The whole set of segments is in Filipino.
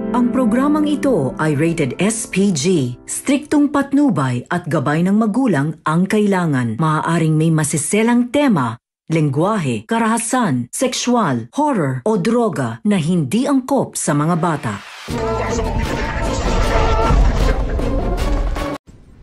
Ang programang ito ay rated SPG. Striktong patnubay at gabay ng magulang ang kailangan. Maaaring may masiselang tema, lengguwahe, karahasan, sexual, horror o droga na hindi angkop sa mga bata.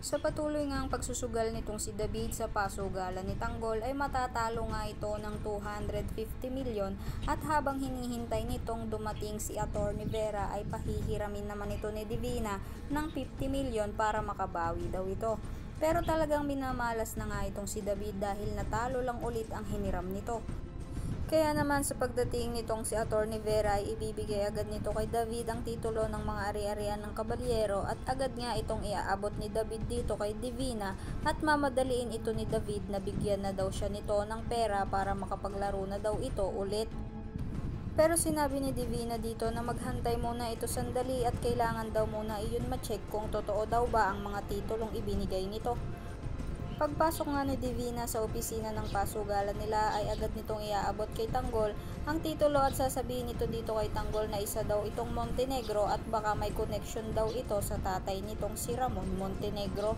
Sa patuloy ngang pagsusugal nitong si David sa pasugalan ni Tanggol ay matatalo nga ito ng 250 milyon at habang hinihintay nitong dumating si Atty. Vera ay pahihiramin naman ito ni Divina ng 50 milyon para makabawi daw ito. Pero talagang minamalas na nga itong si David dahil natalo lang ulit ang hiniram nito. Kaya naman sa pagdating nitong si Atty. Vera ay ibibigay agad nito kay David ang titulo ng mga ari-arian ng kabalyero at agad nga itong iaabot ni David dito kay Divina at mamadaliin ito ni David na bigyan na daw siya nito ng pera para makapaglaro na daw ito ulit. Pero sinabi ni Divina dito na maghantay muna ito sandali at kailangan daw muna iyon ma-check kung totoo daw ba ang mga titulong ibinigay nito. Pagpasok nga ni Divina sa opisina ng pasugalan nila ay agad nitong iaabot kay Tanggol ang titulo at sasabihin nito dito kay Tanggol na isa daw itong Montenegro at baka may connection daw ito sa tatay nitong si Ramon Montenegro.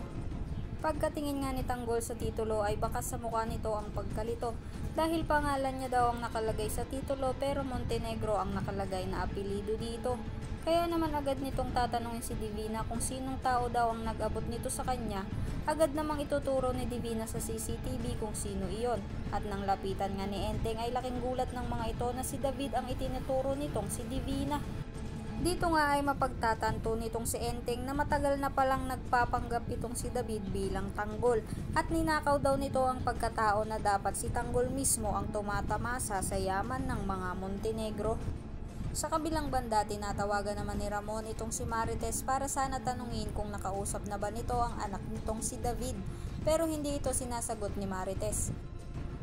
Pagkatingin nga ni Tanggol sa titulo ay baka sa mukha nito ang pagkalito dahil pangalan niya daw ang nakalagay sa titulo pero Montenegro ang nakalagay na apelido dito. Kaya naman agad nitong tatanungin si Divina kung sinong tao daw ang nag-abot nito sa kanya. Agad namang ituturo ni Divina sa CCTV kung sino iyon. At nang lapitan nga ni Enteng ay laking gulat ng mga ito na si David ang itinuturo nitong si Divina. Dito nga ay mapagtatanto nitong si Enteng na matagal na palang nagpapanggap itong si David bilang Tanggol at ninakaw daw nito ang pagkatao na dapat si Tanggol mismo ang tumatamasa sa yaman ng mga Montenegro. Sa kabilang banda, tinatawagan naman ni Ramon itong si Marites para sana tanungin kung nakausap na ba nito ang anak nitong si David, pero hindi ito sinasagot ni Marites.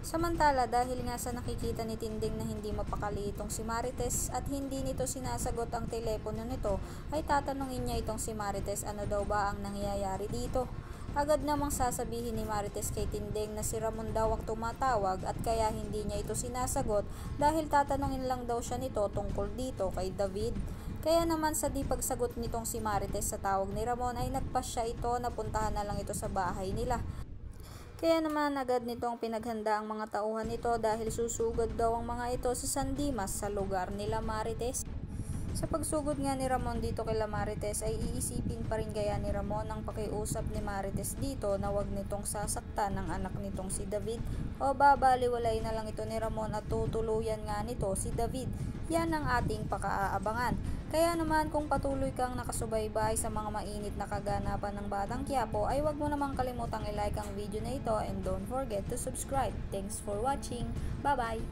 Samantala, dahil nga sa nakikita ni Tinding na hindi mapakali itong si Marites at hindi nito sinasagot ang telepono nito, ay tatanungin niya itong si Marites ano daw ba ang nangyayari dito. Agad namang sasabihin ni Marites kay Tinding na si Ramon daw ang tumatawag at kaya hindi niya ito sinasagot dahil tatanungin lang daw siya nito tungkol dito kay David. Kaya naman sa di pagsagot nitong si Marites sa tawag ni Ramon ay nagpasya ito na puntahan na lang ito sa bahay nila. Kaya naman agad nitong pinaghanda ang mga tauhan nito dahil susugod daw ang mga ito sa San Dimas sa lugar nila Marites. Sa pagsugod nga ni Ramon dito kay Marites ay iisipin pa rin kaya ni Ramon ang pakiusap ni Marites dito na wag nitong sasaktan ng anak nitong si David o babaliwalay na lang ito ni Ramon at tutuluyan nga nito si David. Yan ang ating pakaaabangan. Kaya naman kung patuloy kang nakasubaybay sa mga mainit na kaganapan ng Batang Quiapo ay wag mo namang kalimutang i-like ang video na ito and don't forget to subscribe. Thanks for watching. Bye bye!